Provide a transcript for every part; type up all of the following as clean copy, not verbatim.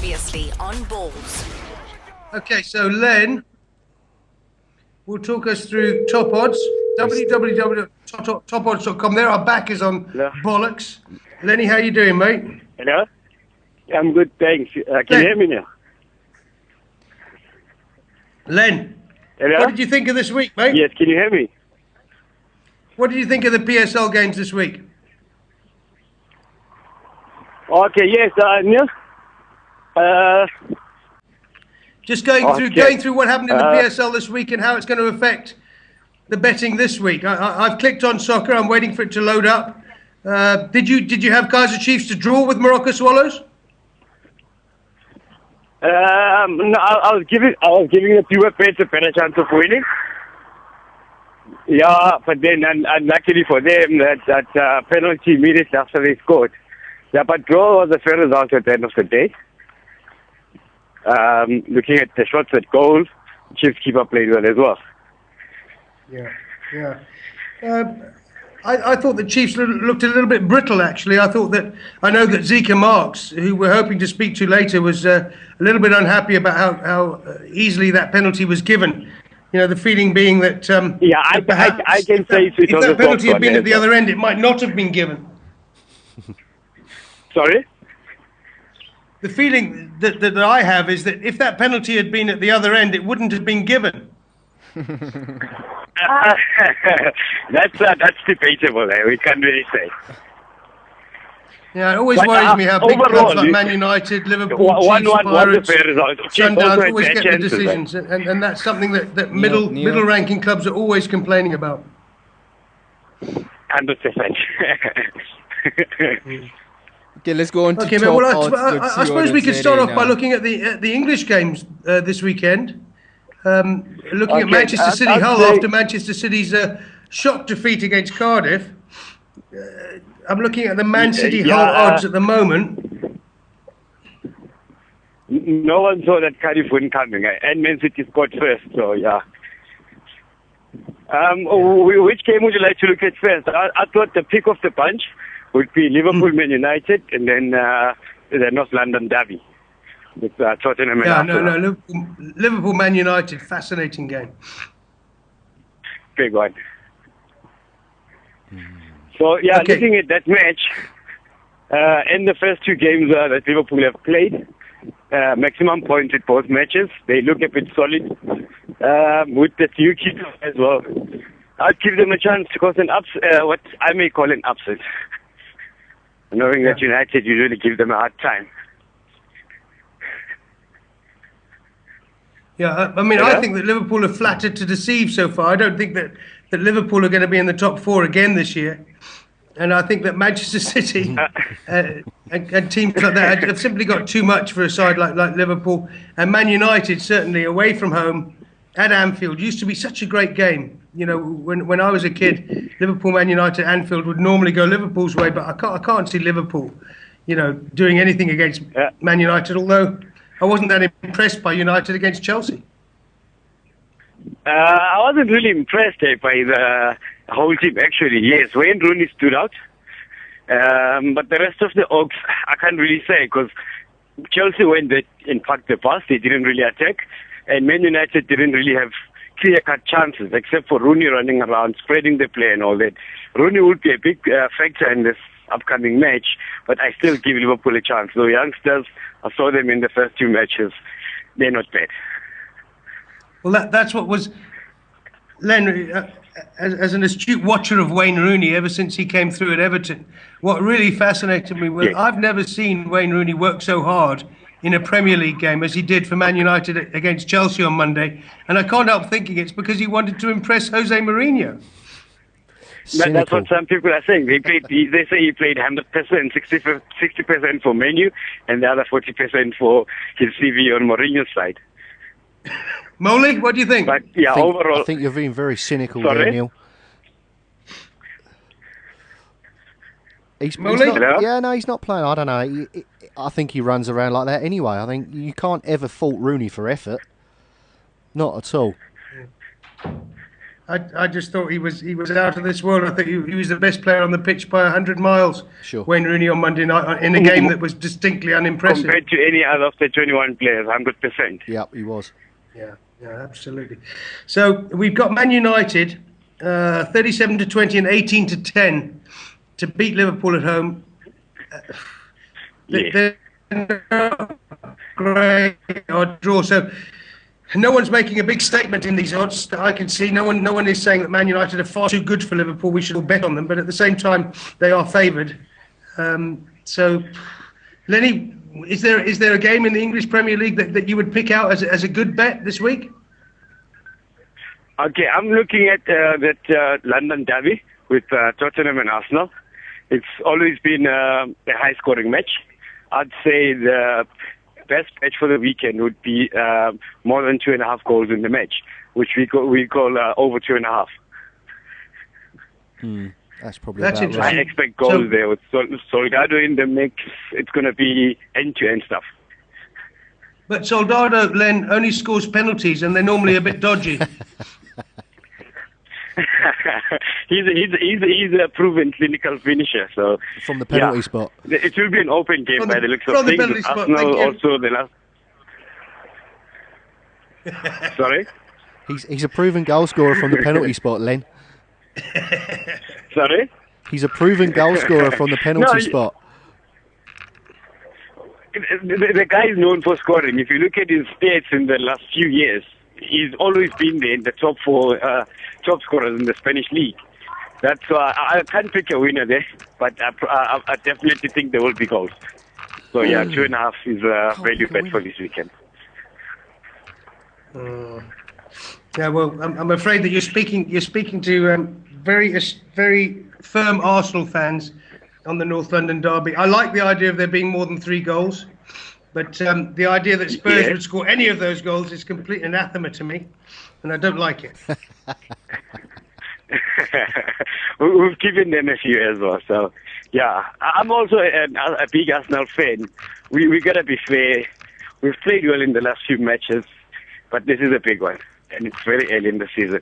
Previously on Bollockz. Okay, so Len will talk us through Top Odds, www.tokodds.com. There, our back is on Bollockz. Lenny, how you doing, mate? Hello? I'm good, thanks. Can you hear me now? Len, Hello? what did you think of this week, mate? Yes, can you hear me? What did you think of the PSL games this week? Okay, yes, Neal. Just going through what happened in the PSL this week and how it's going to affect the betting this week. I've clicked on soccer. I'm waiting for it to load up. Did you have Kaiser Chiefs to draw with Morocco Swallows? No, I was giving the fewer bets a better chance of winning. Yeah, but then unluckily for them, that penalty immediately after they scored. Yeah, but draw was a fair result at the end of the day. Looking at the shots at goal, Chiefs keeper played well as well. Yeah. I thought the Chiefs looked a little bit brittle, actually. I know that Zeke Marks, who we're hoping to speak to later, was a little bit unhappy about how easily that penalty was given. You know, the feeling being that I can say if that penalty had been at the other end, it might not have been given. Sorry? The feeling that I have is that if that penalty had been at the other end, it wouldn't have been given. That's debatable. We can't really say. Yeah, it always worries me how big clubs like Man United, Liverpool, Chiefs, Pirates, Sundowns always get the decisions, and that's something that middle ranking clubs are always complaining about. 100%. Okay, let's go on to top odds. I suppose we could start off by looking at the English games this weekend. Looking at Manchester City Hull after Manchester City's shock defeat against Cardiff. I'm looking at the Man City Hull odds at the moment. No one saw that Cardiff win coming, and Man City scored first, so yeah. Which game would you like to look at first? I thought the pick of the bunch would be Liverpool, Man United, and then the North London derby with Tottenham and Arsenal. Liverpool, Man United, fascinating game. Big one. So, looking at that match, in the first two games that Liverpool have played, maximum points at both matches. They look a bit solid with the few keepers as well. I'd give them a chance to cause what I may call an upset. Knowing that United usually give them a hard time. Yeah, I mean, I think that Liverpool are flattered to deceive so far. I don't think that Liverpool are going to be in the top four again this year. And I think that Manchester City and teams like that have simply got too much for a side like Liverpool. And Man United, certainly away from home at Anfield, used to be such a great game. You know, when I was a kid, Liverpool, Man United, Anfield would normally go Liverpool's way, but I can't see Liverpool, doing anything against Man United, although I wasn't that impressed by United against Chelsea. I wasn't really impressed by the whole team, actually. Yes, Wayne Rooney stood out. But the rest of the Oaks, I can't really say, because Chelsea went in fact the pass, they didn't really attack, and Man United didn't really have clear-cut chances, except for Rooney running around, spreading the play and all that. Rooney would be a big factor in this upcoming match, but I still give Liverpool a chance. So youngsters, I saw them in the first two matches. They're not bad. Well, that's what was... Len, as an astute watcher of Wayne Rooney ever since he came through at Everton, what really fascinated me was I've never seen Wayne Rooney work so hard in a Premier League game as he did for Man United against Chelsea on Monday, and I can't help thinking it's because he wanted to impress Jose Mourinho. That's what some people are saying. They say he played 100%, 60% for Menu, and the other 40% for his CV on Mourinho's side. Molly, what do you think? But overall, I think you're being very cynical there, Neil. He's not playing. I don't know. I think he runs around like that anyway. I think you can't ever fault Rooney for effort. Not at all. I just thought he was out of this world. I think he was the best player on the pitch by 100 miles. Sure. Wayne Rooney on Monday night in a game that was distinctly unimpressive. Compared to any other of the 21 players, 100%. Yep, he was. Yeah, absolutely. So we've got Man United 37-20 and 18-10 to beat Liverpool at home. They're not great odd draw. So no one's making a big statement in these odds that I can see. No one is saying that Man United are far too good for Liverpool. We should all bet on them. But at the same time, they are favoured. So, Lenny, is there a game in the English Premier League that you would pick out as a good bet this week? Okay, I'm looking at that London derby with Tottenham and Arsenal. It's always been a high-scoring match. I'd say the best match for the weekend would be more than 2.5 goals in the match, which we call over 2.5. That's probably That's about right. I expect goals there with Soldado in the mix. It's going to be end-to-end stuff. But Soldado, Len, only scores penalties, and they're normally a bit dodgy. he's a proven clinical finisher. So from the penalty spot, it will be an open game by the looks of the things. penalty spot, Arsenal also the last. Sorry. He's a proven goal scorer from the penalty spot, Len. Sorry. He's a proven goal scorer from the penalty spot. The guy is known for scoring. If you look at his stats in the last few years, he's always been there in the top 4 top scorers in the Spanish league. That's why I can't pick a winner there, but I definitely think there will be goals. So yeah, 2.5 is a value bet for this weekend. Yeah, well, I'm afraid that you're speaking to very firm Arsenal fans on the North London derby. I like the idea of there being more than 3 goals, but the idea that Spurs would score any of those goals is complete anathema to me, and I don't like it. We've given them a few as well, so yeah. I'm also a big Arsenal fan. We gotta be fair. We've played well in the last few matches, but this is a big one, and it's very early in the season.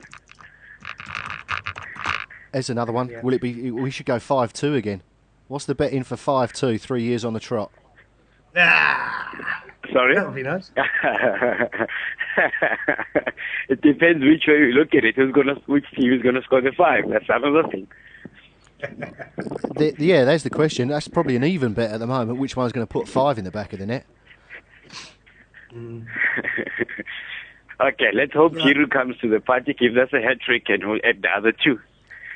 There's another one. Yeah. Will it be? We should go 5-2 again. What's the bet in for 5-2? 3 years on the trot. Sorry? That would be nice. It depends which way you look at it. Which team is going to score the 5? That's another thing. There's the question. That's probably an even bet at the moment. Which one's going to put 5 in the back of the net? Okay, let's hope Giroud comes to the party, gives us a hat-trick, and we'll add the other 2.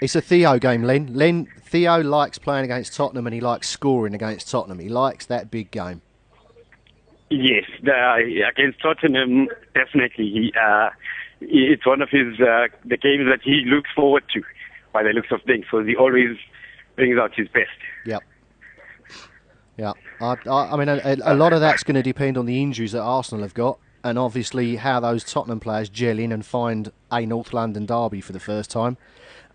It's a Theo game, Len. Theo likes playing against Tottenham and he likes scoring against Tottenham. He likes that big game. Yes, against Tottenham, definitely. It's one of his the games that he looks forward to, by the looks of things. So he always brings out his best. Yep. Yeah. I mean, a lot of that's going to depend on the injuries that Arsenal have got, and obviously how those Tottenham players gel in and find a North London derby for the first time.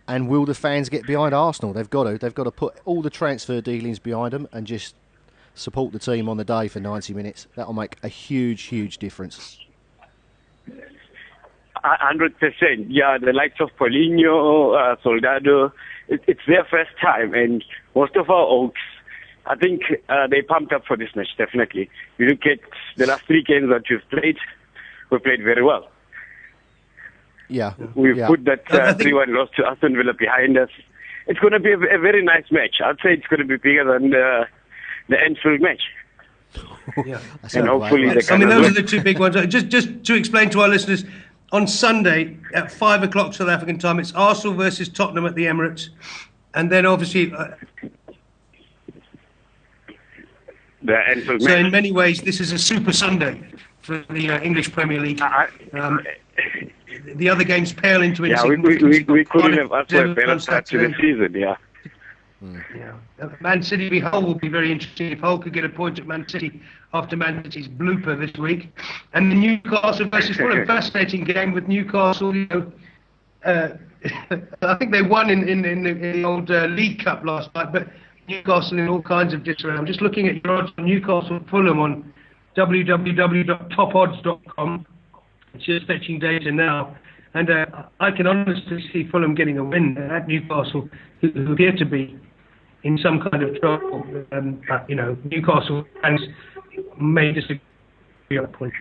And will the fans get behind Arsenal? They've got to put all the transfer dealings behind them and just support the team on the day for 90 minutes. That'll make a huge difference. 100%. Yeah, the likes of Paulinho, Soldado, it's their first time. And most of our Oaks, I think they pumped up for this match, definitely. You look at the last 3 games that we've played very well. Yeah. We've put that 3-1 loss to Aston Villa behind us. It's going to be a very nice match. I'd say it's going to be bigger than the Anfield match. Yeah. And hopefully those are the 2 big ones. Just to explain to our listeners, on Sunday at 5 o'clock South African time, it's Arsenal versus Tottenham at the Emirates. And then obviously... the Anfield so match. in many ways, this is a super Sunday for the English Premier League. The other games pale into insignificance. We couldn't have asked for a better start to the season, Man City v Hull will be very interesting. If Hull could get a point at Man City after Man City's blooper this week. And the Newcastle versus Fulham, fascinating game with Newcastle. I think they won in the old League Cup last night, but Newcastle in all kinds of disarray. I'm just looking at your odds on Newcastle Fulham on www.topadds.com. It's just fetching data now. And I can honestly see Fulham getting a win at Newcastle, who appear to be in some kind of trouble. Newcastle fans may disagree on that point.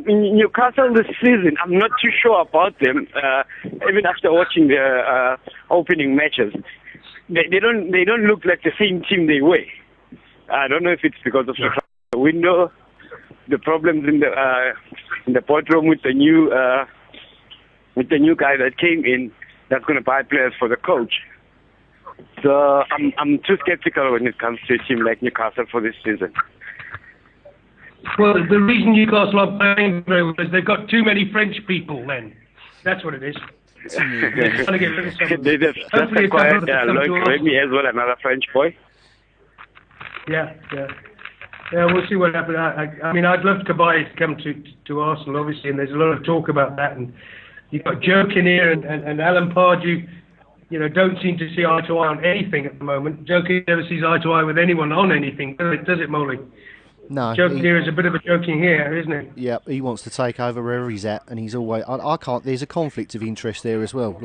In Newcastle this season, I'm not too sure about them. Even after watching the opening matches, they don't look like the same team they were. I don't know if it's because of the window, the problems in the boardroom with the new guy that came in that's going to buy players for the coach. So I'm too skeptical when it comes to a team like Newcastle for this season. Well, the reason Newcastle are playing very well is they've got too many French people. Then that's what it is. They're trying to get rid of some. They just acquired Lloyd Remy as well, another French boy. Yeah. We'll see what happens. I mean, I'd love Kabay to come to Arsenal, obviously, and there's a lot of talk about that. And you've got Joe Kinnear and Alan Pardew, don't seem to see eye to eye on anything at the moment. Joe Kinnear never sees eye to eye with anyone on anything, does it, Molly? No. Joe Kinnear is a bit of a joking here, isn't he? Yeah, he wants to take over wherever he's at, and he's always. I can't. There's a conflict of interest there as well.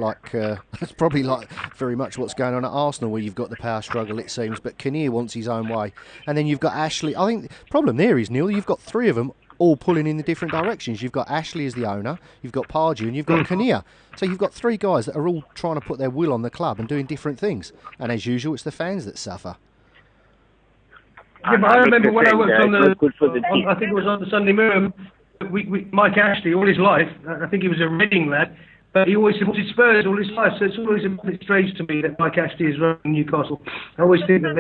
It's probably like very much what's going on at Arsenal, where you've got the power struggle, it seems. But Kinnear wants his own way, and then you've got Ashley. I think the problem there is, Neil, you've got three of them all pulling in the different directions. You've got Ashley as the owner, you've got Pardew, and you've got Kinnear. So you've got three guys that are all trying to put their will on the club and doing different things. And as usual, it's the fans that suffer. Yeah, but I remember when I worked I think it was on the Sunday Mirror, Mike Ashley, all his life, I think he was a Reading lad, but he always supported Spurs all his life, so it's always a bit strange to me that Mike Ashley is running Newcastle. I always think that,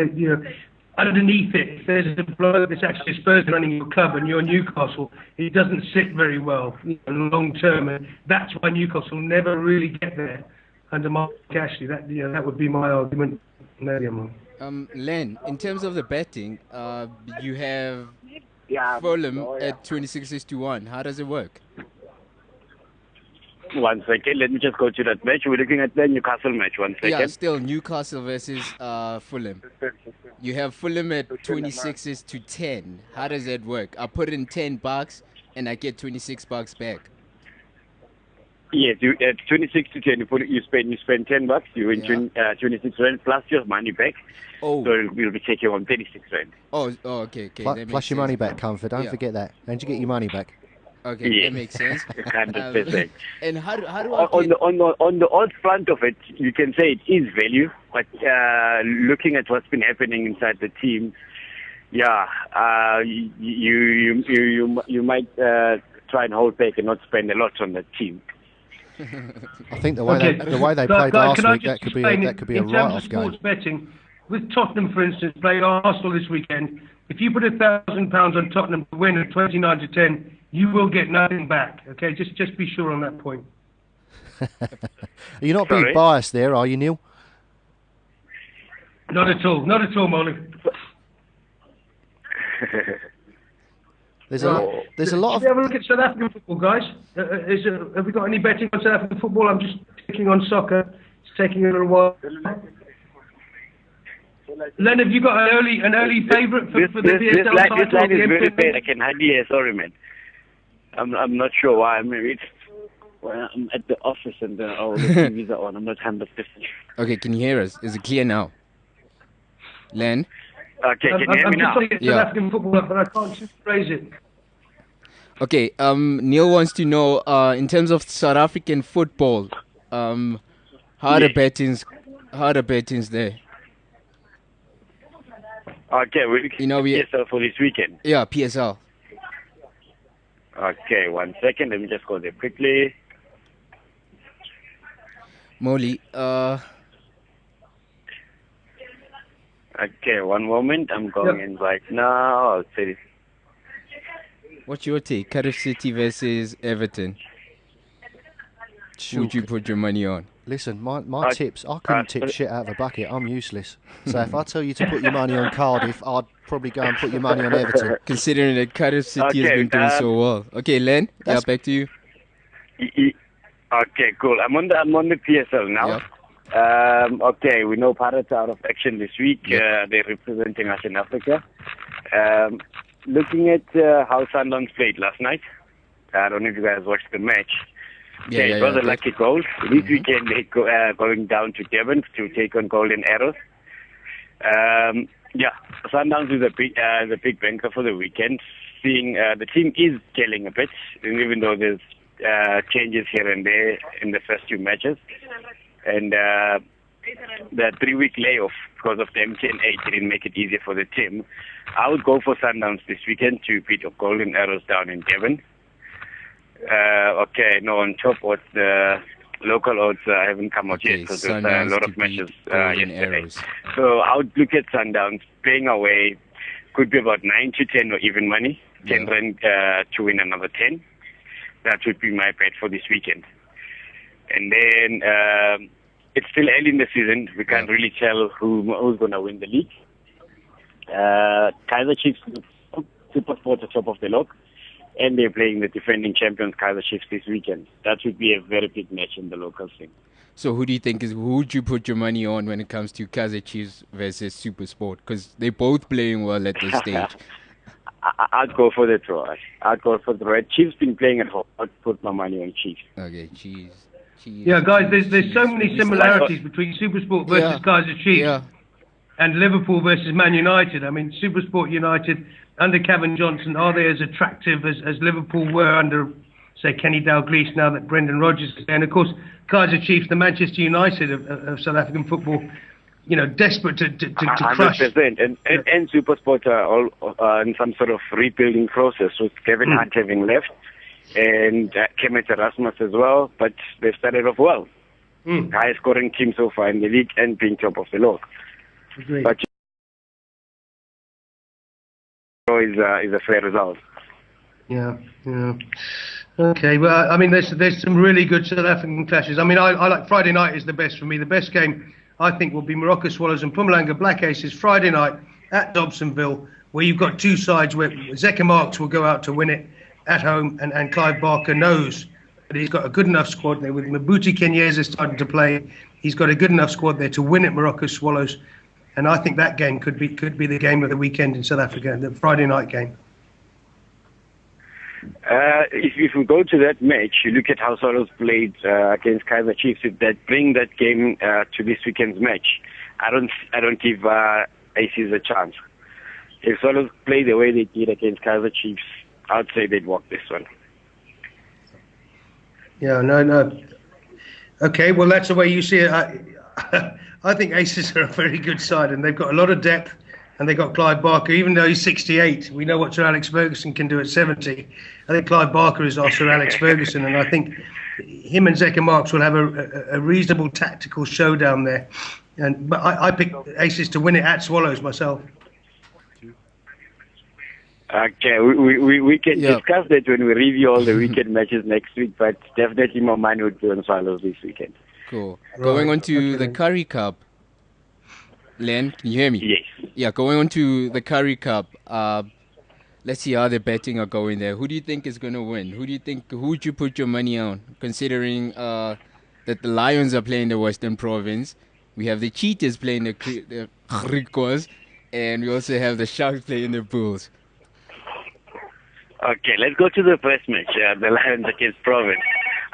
underneath it, if there's a bloke that's actually Spurs running your club and you're Newcastle, it doesn't sit very well long term, and that's why Newcastle never really get there under Mike Ashley. That would be my argument. Maybe I'm wrong. Len, in terms of the betting, you have Fulham at 26-1. How does it work? 1 second, let me just go to that match. We're looking at the Newcastle match. 1 second. Yeah, still Newcastle versus Fulham. You have Fulham at 26-10. How does that work? I put in $10 and I get $26 back. Yes, at 26-10, you spend $10, you win 26 rand plus your money back. Oh. So we'll be taking on 36 rand. Oh, okay. Plus your money back, Comfort. Don't forget that. Don't you get your money back? Okay, that makes sense. 100%. And how do I on the odds front of it, you can say it is value, but looking at what's been happening inside the team, you might try and hold back and not spend a lot on the team. I think the way they played last week, that could be a write-off game. In terms of sports betting, with Tottenham, for instance, playing Arsenal this weekend, if you put £1,000 on Tottenham to win at 29-10, you will get nothing back. Okay, just be sure on that point. You're not being biased there, are you, Neil? Not at all, Molly. There's a lot of. Have a look at South African football, guys. Have we got any betting on South African football? I'm just clicking on soccer. It's taking a little while. Len, have you got an early favourite for the PSL title? This line is very bad. I can hardly hear. Sorry, man. I'm not sure why. Maybe I'm at the office and all the TVs are on. I'm not 100%. Okay, can you hear us? Is it clear now? Len? Okay, can you hear me now? I'm just looking at South African football, but I can't phrase it. Okay, Neil wants to know, in terms of South African football, how are the bettings there? Okay, PSL for this weekend. Yeah, PSL. Okay, 1 second. Let me just go there quickly. Molly, Okay, one moment. I'm going in right now. I'll say this. What's your take? Cardiff City versus Everton. Who would you put your money on? Listen, my tips, I couldn't tip shit out of a bucket. I'm useless. So if I tell you to put your money on Cardiff, I'd probably go and put your money on Everton. Considering that Cardiff City has been doing so well. Okay, Len, back to you. Okay, cool. I'm on the PSL now. Yep. Okay, we know Pirates are out of action this week. Yep. They're representing us in Africa. Looking at how Sundowns played last night, I don't know if you guys watched the match. Yeah, It was a lucky goal. This weekend they're going down to Devon to take on Golden Arrows. Sundowns is the big banker for the weekend. Seeing the team is gelling a bit, and even though there's changes here and there in the first two matches, and the 3-week layoff because of the MTN8 didn't make it easier for the team. I would go for Sundowns this weekend to beat Golden Arrows down in Devon. On top, what's the local odds haven't come out yet because there's a lot of matches yesterday. So I would look at Sundowns playing away. Could be about 9 to 10 or even money. 10 rand to win another 10. That would be my bet for this weekend. And then it's still early in the season. We can't really tell who's going to win the league. Kaizer Chiefs, SuperSport at top of the log. And they're playing the defending champions Kaizer Chiefs this weekend. That would be a very big match in the local scene. So who would you put your money on when it comes to Kaizer Chiefs versus SuperSport? Because they're both playing well at this stage. I'd go for the draw. I'd go for the red. Chiefs been playing at home. I'd put my money on Chiefs. Okay, Chiefs. Yeah, guys, there's so many similarities between SuperSport versus Kaizer Chiefs and Liverpool versus Man United. I mean, SuperSport United under Kevin Johnson, are they as attractive as Liverpool were under, say, Kenny Dalglish now that Brendan Rodgers is there? And of course, Kaizer Chiefs, the Manchester United of South African football, desperate to crush. 100%. And SuperSport are all in some sort of rebuilding process with Kevin Hunt having left and Kemet Erasmus as well, but they've started off well. Highest scoring team so far in the league and being top of the log. Agreed. But is a fair result. Yeah. Okay, well, I mean, there's some really good South African clashes. I mean, I like Friday night is the best for me. The best game, I think, will be Morocco Swallows and Mpumalanga Black Aces Friday night at Dobsonville, where you've got two sides where Zeka Marks will go out to win it at home, and Clive Barker knows that he's got a good enough squad there. With Mabuti Kenyeza starting to play, he's got a good enough squad there to win at Morocco Swallows. And I think that game could be the game of the weekend in South Africa, the Friday night game. If we go to that match, you look at how Swallows played against Kaizer Chiefs. If that bring that game to this weekend's match, I don't give Aces a chance. If Swallows play the way they did against Kaizer Chiefs, I'd say they'd walk this one. Yeah, no. Okay, well that's the way you see it. I think Aces are a very good side, and they've got a lot of depth, and they've got Clive Barker. Even though he's 68, we know what Sir Alex Ferguson can do at 70. I think Clive Barker is our Sir Alex Ferguson, and I think him and Zeka Marks will have a reasonable tactical showdown there. But I picked Aces to win it at Swallows myself. Okay, we can discuss that when we review all the weekend matches next week, but definitely my mind would be on Swallows this weekend. Cool. Right. Going on to the Curry Cup. Len, can you hear me? Yes. Yeah, going on to the Curry Cup. Let's see how the betting are going there. Who do you think is going to win? Who would you put your money on, considering that the Lions are playing the Western Province? We have the Cheetahs playing the Griquas, and we also have the Sharks playing the Bulls. Okay, let's go to the first match, the Lions against Province.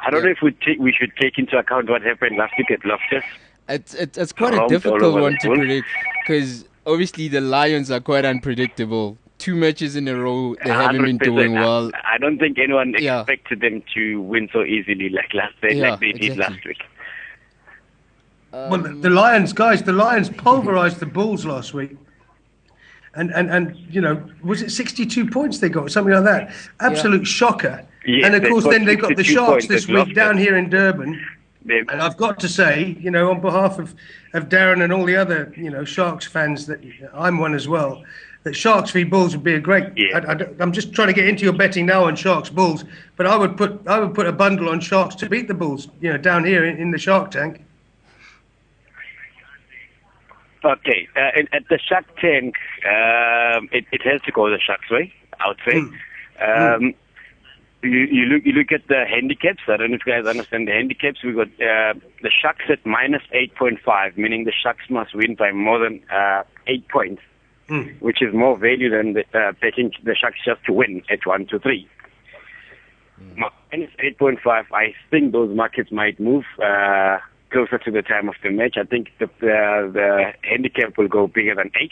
I don't know if we should take into account what happened last week at Loftus. It's quite a difficult one to predict, because obviously the Lions are quite unpredictable. 2 matches in a row, they haven't been doing well. I don't think anyone expected them to win so easily like they did last week. Well, the Lions pulverised the Bulls last week. And was it 62 points they got, something like that? Absolute shocker. Yes, and of course, then they've got the Sharks this week down here in Durban. And I've got to say, on behalf of Darren and all the other, Sharks fans, that I'm one as well, that Sharks v Bulls would be a great. Yeah. I'm just trying to get into your betting now on Sharks Bulls, but I would put a bundle on Sharks to beat the Bulls, down here in the Shark Tank. Okay, at the Shark Tank, it has to go the Sharks way, I would say. You look at the handicaps. I don't know if you guys understand the handicaps. We got the Sharks at minus 8.5, meaning the Sharks must win by more than 8 points, which is more value than betting the Sharks just to win at 1 to 3. Minus 8.5. I think those markets might move closer to the time of the match. I think the handicap will go bigger than 8.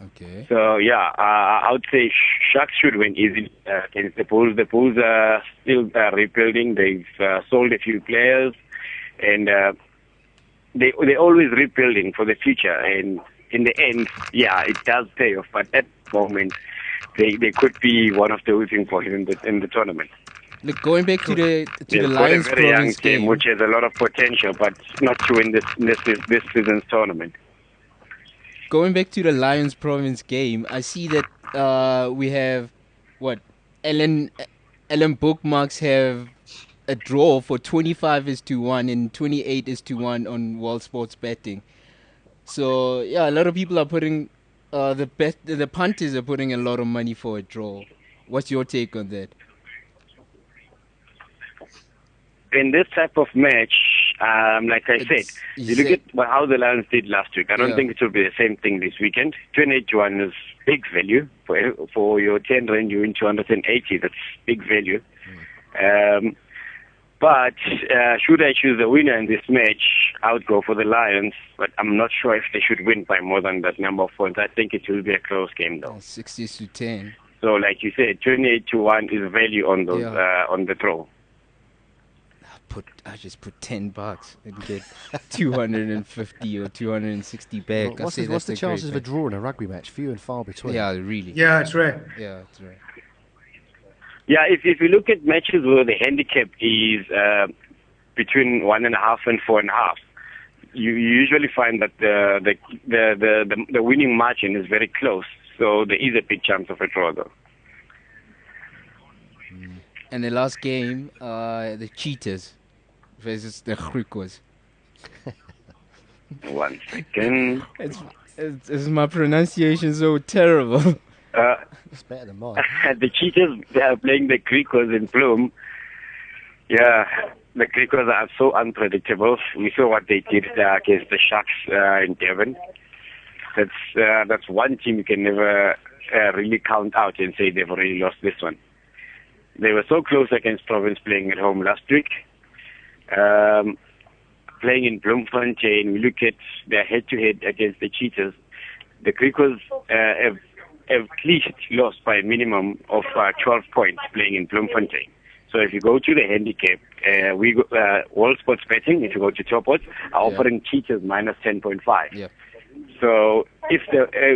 Okay. So yeah, I would say Sharks should win easily against the Bulls. The Bulls are still rebuilding. They've sold a few players, and they're always rebuilding for the future. And in the end, yeah, it does pay off. But at the moment, they could be one of the losing points in the tournament. Look, going back to the They've got Lions a very young province team, game. which has a lot of potential, but not to win this season's tournament. Going back to the Lions province game, I see that we have Ellen Bookmarks have a draw for 25-1 and 28-1 on World Sports Betting. So yeah, a lot of people are putting the punters are putting a lot of money for a draw. What's your take on that? In this type of match, like I said, you look at how the Lions did last week. I don't think it will be the same thing this weekend. 28-1 is big value. For your 10 rand, you win 280. That's big value. But should I choose a winner in this match, I would go for the Lions. But I'm not sure if they should win by more than that number of points. I think it will be a close game, though. 60-10. So, like you said, 28-1 is value on those on the throw. I just put $10 and get 250 or 260 back. What's the chances of a draw in a rugby match? Few and far between. Yeah, really. Yeah, it's rare. Yeah, it's right. Yeah, if you look at matches where the handicap is between 1.5 and 4.5, you usually find that the winning margin is very close. So there is a big chance of a draw, though. And the last game, the Cheetahs versus the Griquas. 1 second. It's my pronunciation so terrible. It's better than mine. The Cheetahs, they are playing the Griquas in Bloom. Yeah, the Griquas are so unpredictable. We saw what they did against the Sharks in Devon. That's one team you can never really count out and say they've already lost this one. They were so close against Province playing at home last week. Playing in Bloemfontein, we look at their head-to-head against the Cheetahs. The Griquas have at least lost by a minimum of 12 points playing in Bloemfontein. So if you go to the handicap, World Sports Betting, if you go to Top Odds, are offering Cheetahs minus 10.5. Yeah. So if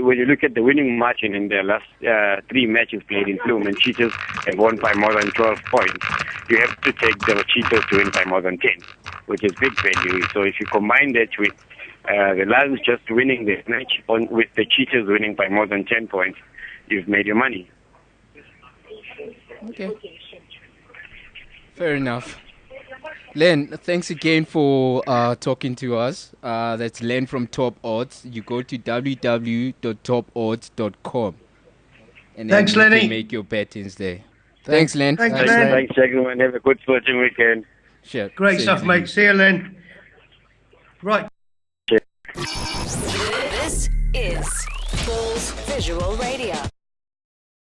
when you look at the winning margin in their last 3 matches played in Bloom, and Cheetahs have won by more than 12 points, you have to take the Cheetahs to win by more than 10, which is big value. So if you combine that with the Lions just winning this match with the Cheetahs winning by more than 10 points, you've made your money. Okay. Fair enough. Len, thanks again for talking to us. That's Len from Top Odds. You go to www.tokodds.com. And then Thanks, you Lenny. can make your bettings there. Thanks, Len. Thanks, Len. Thanks, gentlemen. Have a good sporting weekend. Sure. Great Same stuff, to mate. you. See you, Len. Right. This is Bulls Visual Radio.